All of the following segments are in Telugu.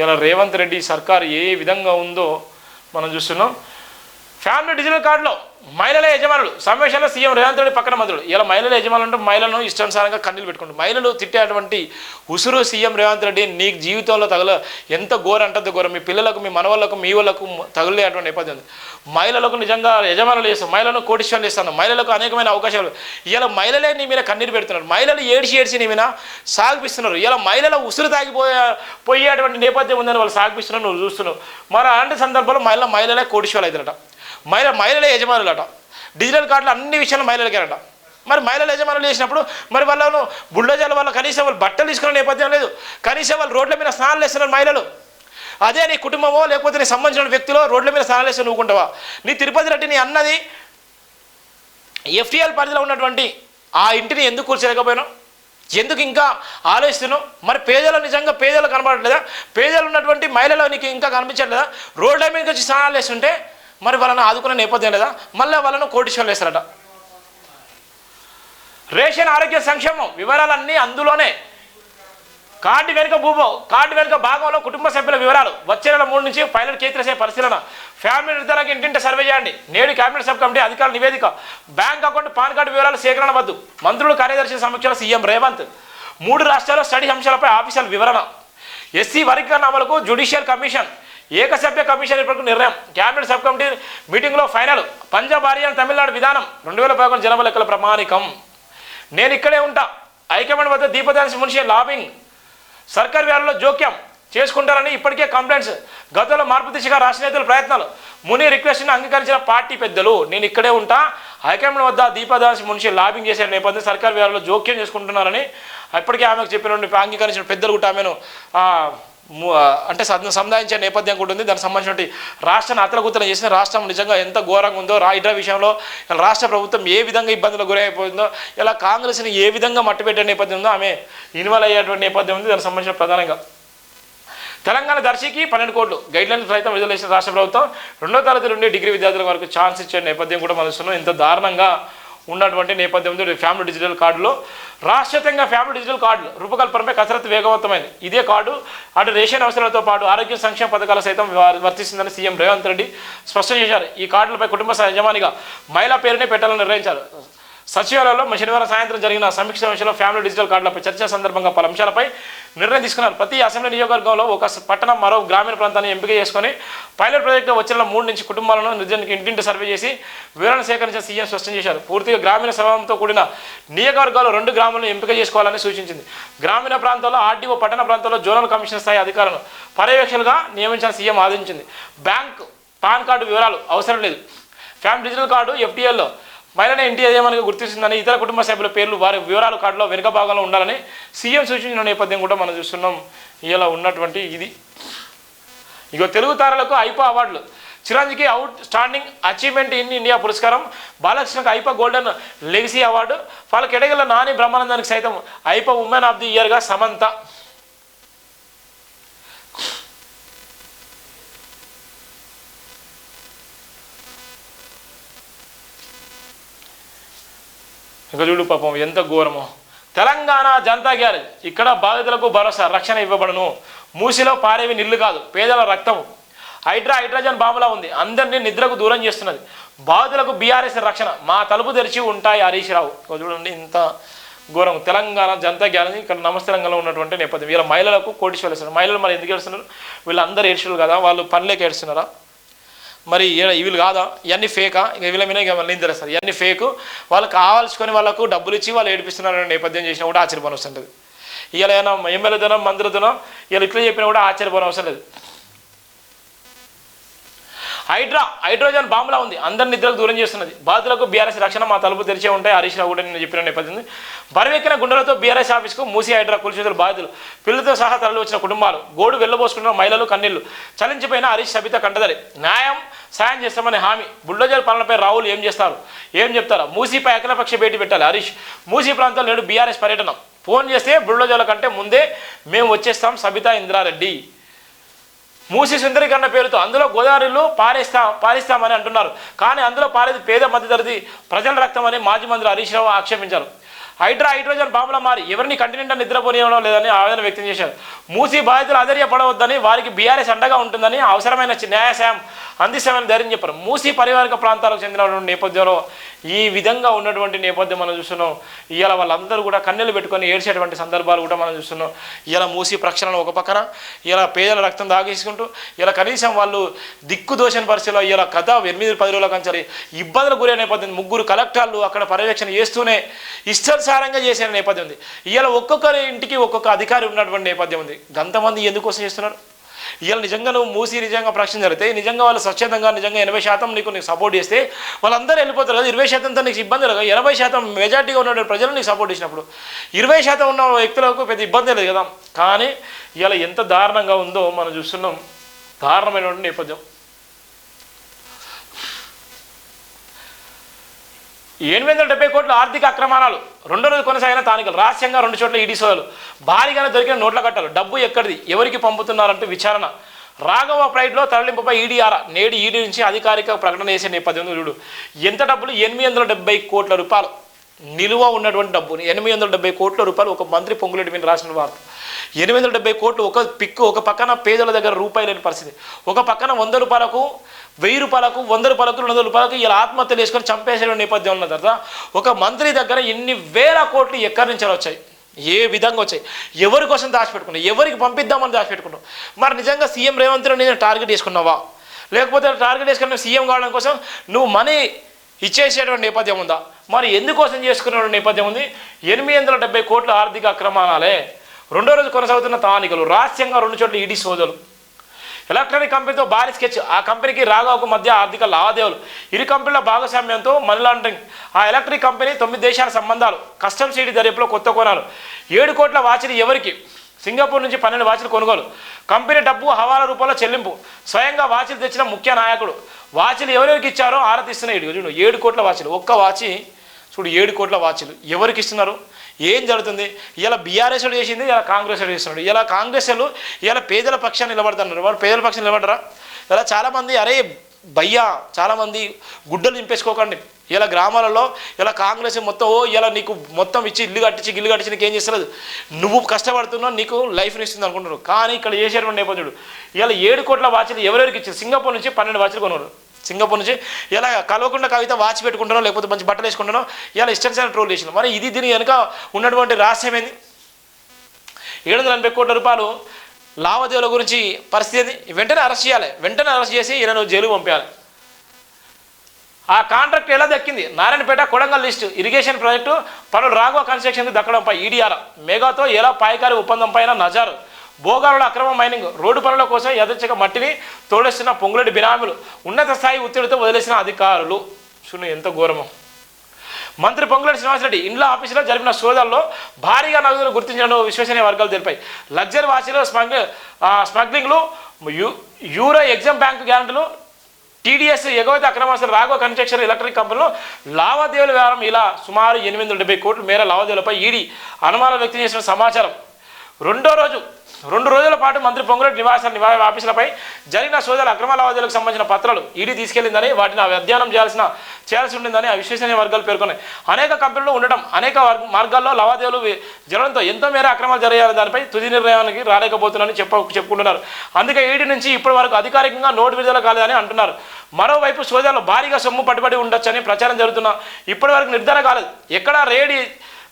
ఇలా రేవంత్ రెడ్డి సర్కార్ ఏ విధంగా ఉందో మనం చూస్తున్నాం. ఫ్యామిలీ డిజిటల్ కార్డులో మహిళల యజమానులు సమావేశంలో సీఎం రేవంత్ రెడ్డి పక్కన మంత్రులు. ఇలా మహిళల యజమానులు అంటే మహిళలను ఇష్టానుసారంగా కన్నీళ్ళు పెట్టుకుంటారు. మహిళలు తిట్టేటువంటి ఉసురు సీఎం రేవంత్ రెడ్డి నీకు జీవితంలో ఎంత ఘోరం అంటే ఘోరం. మీ పిల్లలకు మీ మనవాళ్ళకు మీ వాళ్ళకు తగిలేటువంటి నేపథ్యం. మహిళలకు నిజంగా యజమానులు చేస్తాం, మహిళలను కోటీశ్వరులు చేస్తాను, మహిళలకు అనేకమైన అవకాశాలు. ఇలా మహిళలే నీ మీద కన్నీరు పెడుతున్నారు, మహిళలు ఏడ్చి నీ మీద సాగిపిస్తున్నారు. ఇలా మహిళల ఉసురు పోయేటువంటి నేపథ్యం ఉందని వాళ్ళు సాగిపిస్తున్నారు, నువ్వు చూస్తున్నావు. మరి అలాంటి సందర్భంలో మహిళలే కోటీశ్వరులు అవుతారట, మహిళలే యజమానులట. డిజిటల్ కార్డులు అన్ని విషయాలు మహిళలకేనట. మరి మహిళల యజమానులు చేసినప్పుడు మరి వాళ్ళను బుల్డోజర్ల వల్ల కనీసం వాళ్ళు బట్టలు తీసుకునే నేపథ్యం లేదు, కనీసం వాళ్ళు రోడ్ల మీద స్నానాలు వేస్తున్నారు మహిళలు. అదే నీ కుటుంబమో లేకపోతే నీ సంబంధించిన వ్యక్తులు రోడ్ల మీద స్నానాలు వేస్తే నువ్వుకుంటావా? నీ తిరుపతి రెడ్డి నీ అన్నది ఎఫ్టీఎల్ పరిధిలో ఉన్నటువంటి ఆ ఇంటిని ఎందుకు కూర్చోలేకపోయినావు? ఎందుకు ఇంకా ఆలోచిస్తున్నావు? మరి పేదలు నిజంగా పేదలు కనబడట్లేదా? పేదలు ఉన్నటువంటి మహిళలు నీకు ఇంకా కనిపించట్లేదా? రోడ్ల మీద వచ్చి స్నానాలు వేస్తుంటే మరి వాళ్ళని ఆదుకునే నేపథ్యం లేదా? మళ్ళీ వాళ్ళను కోటీశ్వరులు వేస్తారట. రేషన్ ఆరోగ్య సంక్షేమం వివరాలన్నీ అందులోనే. కార్డు వెనుక భాగంలో కుటుంబ సభ్యుల వివరాలు వచ్చే నెల 3 నుంచి పైలట్ క్షేత్రస్థాయి పరిశీలన. ఫ్యామిలీ నిర్ధారణకు ఇంటింటి సర్వే చేయండి. నేడు కేబినెట్ సబ్ కమిటీ అధికారుల నివేదిక. బ్యాంక్ అకౌంట్ పాన్ కార్డు వివరాల సేకరణ వద్దు. మంత్రులు కార్యదర్శి సమీక్షలో సీఎం రేవంత్. 3 రాష్ట్రాల్లో స్టడీ అంశాలపై ఆఫీసర్ల వివరణ. ఎస్సీ వర్గీకరణ అమలుకు జ్యుడిషియల్ కమిషన్ ఏకసభ్య కమిషన్ ఏర్పాటుకు నిర్ణయం. కేబినెట్ సబ్ కమిటీ మీటింగ్లో ఫైనల్. పంజాబ్ హర్యానా తమిళనాడు విధానం 2011 జనాభా లెక్కల ప్రమాణికం. నేను ఇక్కడే ఉంటా. హైకమాండ్ వద్ద దీపదాసి మున్షి లాబింగ్. సర్కార్ వ్యాలలో జోక్యం చేసుకుంటారని ఇప్పటికే కంప్లైంట్స్. గతంలో మార్పు దిశగా రాష్ట్ర నేతల ప్రయత్నాలు. ముని రిక్వెస్ట్ని అంగీకరించిన పార్టీ పెద్దలు. నేను ఇక్కడే ఉంటా. హైకమాండ్ వద్ద దీపదాసి మున్షి లాబింగ్ చేసే నేపథ్యం సర్కార్ వ్యాలలో జోక్యం చేసుకుంటున్నారని ఇప్పటికే ఆమెకు చెప్పిన అంగీకరించిన పెద్దలు కూడా ఆమెను అంటే సముదాయించే నేపథ్యం కూడా ఉంది. దానికి సంబంధించిన రాష్ట్రాన్ని అతలకుతలం చేసిన రాష్ట్రం నిజంగా ఎంత ఘోరంగా ఉందో, హైడ్రా విషయంలో రాష్ట్ర ప్రభుత్వం ఏ విధంగా ఇబ్బందులకు గురైపోయిందో, ఇలా కాంగ్రెస్ని ఏ విధంగా మట్టిపెట్టే నేపథ్యం ఉందో ఆమె ఇన్వాల్వ్ అయ్యేటువంటి నేపథ్యం ఉంది. దానికి సంబంధించిన ప్రధానంగా తెలంగాణ దర్శికి 12 కోట్లు గైడ్లైన్స్ సైతం విడుదల చేసిన రాష్ట్ర ప్రభుత్వం. 2వ తరగతి నుండి డిగ్రీ విద్యార్థుల వరకు ఛాన్స్ ఇచ్చే నేపథ్యం కూడా మనం చూస్తున్నాం. ఇంత దారుణంగా ఉన్నటువంటి నేపథ్యం ఉంది. ఫ్యామిలీ డిజిటల్ కార్డులో రాష్ట్రవ్యాప్తంగా ఫ్యామిలీ డిజిటల్ కార్డులు రూపకల్పనపై కసరత్తు వేగవంతమైంది. ఇదే కార్డు అటు రేషన్ అవసరాలతో పాటు ఆరోగ్య సంక్షేమ పథకాలు సైతం వర్తిస్తుందని సీఎం రేవంత్ రెడ్డి స్పష్టం చేశారు. ఈ కార్డులపై కుటుంబ యజమానిగా మహిళా పేరునే పెట్టాలని నిర్ణయించారు. సచివాలయంలో శనివారం సాయంత్రం జరిగిన సమీక్ష సమావేశంలో ఫ్యామిలీ డిజిటల్ కార్డులపై చర్చ సందర్భంగా పలు అంశాలపై నిర్ణయం తీసుకున్నారు. ప్రతి అసెంబ్లీ నియోజకవర్గంలో ఒక పట్టణం మరో గ్రామీణ ప్రాంతాన్ని ఎంపిక చేసుకొని పైలట్ ప్రాజెక్టు వచ్చే 3 నుంచి కుటుంబాలను నిజానికి ఇంటింటి సర్వే చేసి వివరణ సేకరించిన సీఎం స్పష్టం చేశారు. పూర్తిగా గ్రామీణ స్వభావంతో కూడిన నియోజకవర్గాలు 2 గ్రామాలను ఎంపిక చేసుకోవాలని సూచించింది. గ్రామీణ ప్రాంతాల్లో ఆర్డీఓ, పట్టణ ప్రాంతాల్లో జోనల్ కమిషనర్ స్థాయి అధికారులను పర్యవేక్షకులుగా నియమించిన సీఎం ఆదేశించింది. బ్యాంక్ పాన్ కార్డు వివరాలు అవసరం లేదు. ఫ్యామిలీ డిజిటల్ కార్డు ఎఫ్టీఎల్లో మహిళనే ఇంటి యజమానిగా గుర్తిస్తుందని, ఇతర కుటుంబ సభ్యుల పేర్లు వారి వివరాలు కార్డులో వెనుక భాగంలో ఉండాలని సీఎం సూచించిన నేపథ్యం కూడా మనం చూస్తున్నాం. ఇలా ఉన్నటువంటి ఇది ఇక తెలుగు తారలకు ఐపా అవార్డులు. చిరంజీవికి out standing achievement in India పురస్కారం. బాలకృష్ణకు ఐపా గోల్డెన్ లెగసీ అవార్డు. వాళ్ళకి ఎడగల నాని బ్రహ్మానందానికి సైతం ఐపా ఉమెన్ ఆఫ్ ది ఇయర్గా సమంత. ఇక చూడు పాపం ఎంత ఘోరమో. తెలంగాణ జనతా గ్యారేజ్ ఇక్కడ బాధితులకు భరోసా, రక్షణ ఇవ్వబడును. మూసిలో పారేవి నీళ్లు కాదు, పేదల రక్తం. హైడ్రోజన్ బాంబులా ఉంది, అందరినీ నిద్రకు దూరం చేస్తున్నది. బాధితులకు బీఆర్ఎస్ రక్షణ, మా తలుపు తెరిచి ఉంటాయి హరీష్ రావు. చూడండి ఇంత ఘోరం. తెలంగాణ జనతా గ్యారేజ్ ఇక్కడ నమస్తే తెలంగాణలో ఉన్నటువంటి నేపథ్యం. వీళ్ళ మహిళలకు కోటీశ్వరులు ఇస్తున్నారు. మహిళలు మరి ఎందుకు ఏడుస్తున్నారు? వీళ్ళందరూ ఏడ్చులు కదా, వాళ్ళు పనిలేక ఏడుస్తున్నారా? మరి వీళ్ళు కాదా? ఇవన్నీ ఫేకా? ఇక వీళ్ళ మీద ఇక మళ్ళీ తెరేస్తారు. ఇవన్నీ ఫేకు. వాళ్ళు కావాల్సుకొని వాళ్ళకు డబ్బులు ఇచ్చి వాళ్ళు ఏడిపిస్తున్నారనే నేపథ్యం చేసినా కూడా ఆశ్చర్యపోని అవసరం లేదు. ఇలా ఏమైనా ఎమ్మెల్యేతోనో మంత్రులతోనో వీళ్ళు ఇట్లా చెప్పినా కూడా ఆశ్చర్యపోని అవసరం లేదు. హైడ్రోజన్ బాంబులా ఉంది, అందరి నిద్రకు దూరం చేస్తున్నది. బాధితులకు బీఆర్ఎస్ రక్షణ, మా తలుపు తెరిచే ఉంటాయి హరీష్ రావు కూడా నేను చెప్పిన నేపథ్యం. బరువెక్కిన గుండెలతో బీఆర్ఎస్ ఆఫీస్కు మూసి హైడ్రా కూల్చేతులు బాధితులు, పిల్లలతో సహా తరలి వచ్చిన కుటుంబాలు, గోడు వెళ్ళబోసుకున్న మహిళలు కన్నీళ్లు. చలించిపోయిన హరీష్ సబిత కంటదరి. న్యాయం సాయం చేస్తామని హామీ. బుల్డోజర్ పాలనపై రాహుల్ ఏం చేస్తారు, ఏం చెప్తారా? మూసీపై అఖిలపక్ష భేటీ పెట్టాలి హరీష్. మూసీ ప్రాంతంలో నేడు బీఆర్ఎస్ పర్యటన. ఫోన్ చేస్తే బుల్డోజర్ల కంటే ముందే మేము వచ్చేస్తాం సబితా ఇంద్రారెడ్డి. మూసి సుందరీకరణ పేరుతో అందులో గోదావరిలో పారిస్తామని అంటున్నారు. కానీ అందులో పారేది పేద మధ్యతరగతి ప్రజల రక్తం అని మాజీ మంత్రి హరీష్ రావు ఆక్షేపించారు. హైడ్రోజన్ బాంబుల మారి ఎవరిని కంటినెంట్ నిద్రపోనివ్వడం లేదని ఆవేదన వ్యక్తం చేశారు. మూసీ బాధితులు ఆధైర్యపడవద్దని, వారికి బీఆర్ఎస్ అండగా ఉంటుందని, అవసరమైన న్యాయసాయం అందిస్తామని ధైర్యం చెప్పారు. మూసీ పరివారిక ప్రాంతాలకు చెందినటువంటి నేపథ్యంలో ఈ విధంగా ఉన్నటువంటి నేపథ్యం మనం చూస్తున్నాం. ఇవాళ వాళ్ళందరూ కూడా కన్నీళ్ళు పెట్టుకొని ఏడ్చేటువంటి సందర్భాలు కూడా మనం చూస్తున్నాం. ఇలా మూసీ ప్రక్షాళన ఒక పక్కన, ఇలా పేదల రక్తం దాగేసుకుంటూ, ఇలా కనీసం వాళ్ళు దిక్కు దోషణ పరిస్థితిలో ఇలా గత 8-10 రోజుల కంచాలి ఇబ్బందులు గురే నేపథ్యం. 3 కలెక్టర్లు అక్కడ పర్యవేక్షణ చేస్తూనే ఇష్టానుసారంగా చేసే నేపథ్యం ఉంది. ఇలా ఒక్కొక్కరి ఇంటికి ఒక్కొక్క అధికారి ఉన్నటువంటి నేపథ్యం ఉంది. గంతమంది ఎందుకోసం చేస్తున్నారు? ఇవాళ నిజంగా నువ్వు మూసి నిజంగా ప్రశ్న జరిగితే నిజంగా వాళ్ళు స్వచ్ఛందంగా నిజంగా 80% నీకు సపోర్ట్ చేస్తే వాళ్ళందరూ వెళ్ళిపోతారు కదా. 20%తో నీకు ఇబ్బంది లేదు. 80% మెజార్టీగా ఉన్నటువంటి ప్రజలు నీకు సపోర్ట్ చేసినప్పుడు 20% ఉన్న వ్యక్తులకు పెద్ద ఇబ్బంది లేదు కదా. కానీ ఇవాళ ఎంత దారుణంగా ఉందో మనం చూస్తున్నాం. దారుణమైనటువంటి నేపథ్యం. 870 కోట్ల ఆర్థిక అక్రమాలు 2 రోజులు కొనసాగిన తానికలు, రహస్యంగా 2 చోట్ల ఈడీ సోదాలు, భారీగానే దొరికిన నోట్ల కట్టలు, డబ్బు ఎక్కడిది, ఎవరికి పంపుతున్నారంటూ విచారణ, రాఘవ ఫ్లైట్లో తరలింపుపై ఈడీ ఆరా, నేడు ఈడీ నుంచి అధికారిక ప్రకటన చేసే నేపథ్యం చూడు. ఎంత డబ్బులు? 870 కోట్ల రూపాయలు నిలువ ఉన్నటువంటి డబ్బుని 870 కోట్ల రూపాయలు ఒక మంత్రి పొంగులేటి మీద రాసిన వార్త. 870 కోట్లు ఒక పిక్కు, ఒక పక్కన పేదల దగ్గర రూపాయి లేని పరిస్థితి, ఒక పక్కన 100 రూపాయలకు 1000 రూపాయలకు 100 రూపాయలకు 200 రూపాయలకు ఇలా ఆత్మహత్యలు వేసుకొని చంపేసే నేపథ్యం ఉన్న తర్వాత ఒక మంత్రి దగ్గర ఇన్ని వేల కోట్లు ఎక్కడి నుంచి వచ్చాయి? ఏ విధంగా వచ్చాయి? ఎవరి కోసం దాచిపెట్టుకున్నావు? ఎవరికి పంపిద్దామని దాచిపెట్టుకున్నావు? మరి నిజంగా సీఎం రేవంత్ రెడ్డి నేను టార్గెట్ చేసుకున్నావా? లేకపోతే టార్గెట్ చేసుకున్న సీఎం కావడం కోసం నువ్వు మనీ ఇచ్చేసేటువంటి నేపథ్యం ఉందా? మరి ఎందుకోసం చేసుకున్న నేపథ్యం ఉంది? 870 కోట్ల ఆర్థిక అక్రమాలే 2వ రోజు కొనసాగుతున్న తానికలు, రహస్యంగా 2 చోట్ల ఈడీ సోదాలు, ఎలక్ట్రానిక్ కంపెనీతో భారీ స్కెచ్, ఆ కంపెనీకి రాఘవకు మధ్య ఆర్థిక లావాదేవీలు, ఇరు కంపెనీల భాగస్వామ్యంతో మనీ లాండరింగ్, ఆ ఎలక్ట్రిక్ కంపెనీ 9 దేశాల సంబంధాలు, కస్టమ్స్ ఈడీ దర్యాప్తులో కొత్త కోణాలు, 7 కోట్ల వాచిలు ఎవరికి, సింగపూర్ నుంచి 12 వాచిలు కొనుగోలు, కంపెనీ డబ్బు హవాలా రూపంలో చెల్లింపు, స్వయంగా వాచిలు తెచ్చిన ముఖ్య నాయకుడు, వాచిలు ఎవరెవరికి ఇచ్చారో ఆరాధిస్తున్న ఇటు చూడు. 7 కోట్ల వాచిలు, ఒక్క వాచి చూడు, 7 కోట్ల వాచిలు ఎవరికి ఇస్తున్నారు? ఏం జరుగుతుంది? ఇలా బీఆర్ఎస్ చేసింది, ఇలా కాంగ్రెస్ చేస్తున్నాడు. ఇలా కాంగ్రెస్ వాళ్ళు ఇలా పేదల పక్షాన్ని నిలబడుతున్నారు. వాళ్ళు పేదల పక్షాన్ని నిలబడరా? ఇలా చాలామంది అరే భయ్యా చాలామంది గుడ్డలు నింపేసుకోకండి. ఇలా గ్రామాలలో ఇలా కాంగ్రెస్ మొత్తం ఇలా నీకు మొత్తం ఇచ్చి ఇల్లు కట్టించి నీకు ఏం చేస్తలేదు, నువ్వు కష్టపడుతున్నావు, నీకు లైఫ్ని ఇస్తుంది అనుకుంటున్నారు. కానీ ఇక్కడ చేసేటువంటి నేపథ్యుడు ఇలా 7 కోట్ల వాచ్లు ఎవరెవరికి ఇచ్చారు? సింగపూర్ నుంచి 12 వాచ్లు కొన్నారు. సింగపూర్ నుంచి ఇలా కలవకుండా కవిత వాచ్ పెట్టుకుంటున్నావు, లేకపోతే మంచి బట్టలు వేసుకుంటున్నావు, ఇలా ఇష్టం ట్రోల్ చేసినావు. మరి ఇది దీని వెనుక ఉన్నటువంటి రహస్యం ఏంది? 780 కోట్ల రూపాయలు లావాదేవీల గురించి పరిస్థితి ఏంది? వెంటనే అరెస్ట్ చేయాలి, వెంటనే అరెస్ట్ చేసి ఈయన జైలు పంపించాలి. ఆ కాంట్రాక్ట్ ఎలా దక్కింది? Narayanpet Kodangal list irrigation project పనులు రాఘవ కన్స్ట్రక్షన్కి దక్కడంపై ఈడీఆర్, మెగాతో ఎలా పాయకారి ఒప్పందం పైన నజారు, భోగారుల అక్రమ మైనింగ్, రోడ్డు పనుల కోసం యథేచ్ఛగా మట్టిని తోడేస్తున్న పొంగులేటి బినామీలు, ఉన్నత స్థాయి ఒత్తిడితో వదిలేసిన అధికారులు. చూడు ఎంత ఘోరమో. మంత్రి పొంగులేటి శ్రీనివాసరెడ్డి ఇండ్ల ఆఫీసులో జరిపిన సోదాల్లో భారీగా నగదులు గుర్తించడం విశ్వసనీయ వర్గాలు తెలిపాయి. లగ్జరీ వాచీలో స్మగ్లింగ్లు, యూరో ఎగ్జామ్ బ్యాంకు గ్యారంటీలు, టీడీఎస్ ఎగవతి అక్రమాస్తులు, రాఘవ కన్స్ట్రక్షన్ ఎలక్ట్రిక్ కంపెనీలో లావాదేవీల వ్యవహారం ఇలా సుమారు 870 కోట్ల మేర లావాదేవీలపై ఈడీ అనుమానం వ్యక్తం చేసిన సమాచారం. 2 రోజుల పాటు మంత్రి పొంగులేటి నివాస ఆఫీసులపై జరిగిన సోదాల అక్రమ లావాదేవీలకు సంబంధించిన పత్రాలు ఈడీ తీసుకెళ్లిందని, వాటిని అధ్యయనం చేయాల్సి ఉండిందని విశ్వసనీయ వర్గాలు పేర్కొన్నాయి. అనేక కంపెనీలు ఉండడం, అనేక మార్గాల్లో లావాదేవీలు జరగడంతో ఎంతో మేర అక్రమాలు జరిగాయని దానిపై తుది నిర్ణయానికి రాలేకపోతున్నారని చెప్పుకుంటున్నారు. అందుకే ఈడీ నుంచి ఇప్పటి వరకు అధికారికంగా నోటు విడుదల కాలేదని అంటున్నారు. మరోవైపు సోదాల్లో భారీగా సొమ్ము పట్టుబడి ఉండొచ్చని ప్రచారం జరుగుతున్నా ఇప్పటి వరకు నిర్ధారణ కాలేదు. ఎక్కడ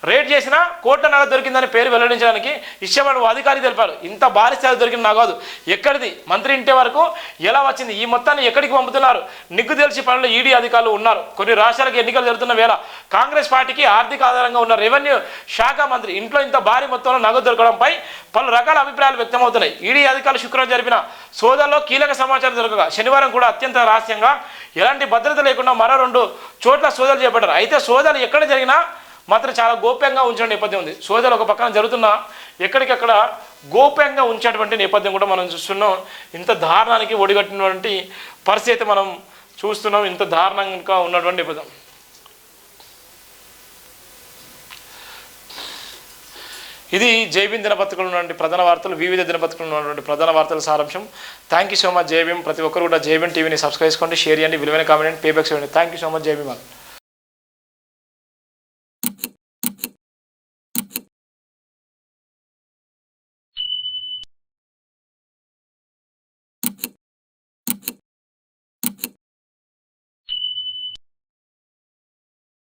రేడ్ చేసినా కోట్ల నగదు దొరికిందని పేరు వెల్లడించడానికి ఇష్టపడు అధికారి తెలిపారు. ఇంత భారీ స్థాయి దొరికిన నగదు ఎక్కడిది? మంత్రి ఇంటి వరకు ఎలా వచ్చింది? ఈ మొత్తాన్ని ఎక్కడికి పంపుతున్నారు? నిగ్గు తెలిసి పనులు ఈడీ అధికారులు ఉన్నారు. కొన్ని రాష్ట్రాలకు ఎన్నికలు జరుగుతున్న వేళ కాంగ్రెస్ పార్టీకి ఆర్థిక ఆధారంగా ఉన్న రెవెన్యూ శాఖ మంత్రి ఇంట్లో ఇంత భారీ మొత్తంలో నగదు దొరకడంపై పలు రకాల అభిప్రాయాలు వ్యక్తమవుతున్నాయి. ఈడీ అధికారులు శుక్రవారం జరిపిన సోదాల్లో కీలక సమాచారం దొరకగా శనివారం కూడా అత్యంత రహస్యంగా ఎలాంటి భద్రత లేకుండా మరో 2 చోట్ల సోదాలు చేపట్టారు. అయితే సోదాలు ఎక్కడ జరిగినా మాత్రం చాలా గోప్యంగా ఉంచిన నేపథ్యం ఉంది. సోదాలు ఒక పక్కన జరుగుతున్నా ఎక్కడికక్కడ గోప్యంగా ఉంచేటువంటి నేపథ్యం కూడా మనం చూస్తున్నాం. ఇంత దారుణానికి ఒడిగట్టినటువంటి పరిస్థితి మనం చూస్తున్నాం. ఇంత దారుణంగా ఉన్నటువంటి నేపథ్యం. ఇది జైభీం దినపత్రికలు ఉన్నటువంటి ప్రధాన వార్తలు, వివిధ దినపత్రికలు ఉన్నటువంటి ప్రధాన వార్తల సారాంశం. Thank you so much Jai Bhim. ప్రతి ఒక్కరు కూడా జైభీం టీవీని సబ్స్క్రైబ్ చేసుకోండి, షేర్ చేయండి, విలువైన కామెంట్, పేబ్యాక్ చేయండి. Thank you so much Jai Bhim.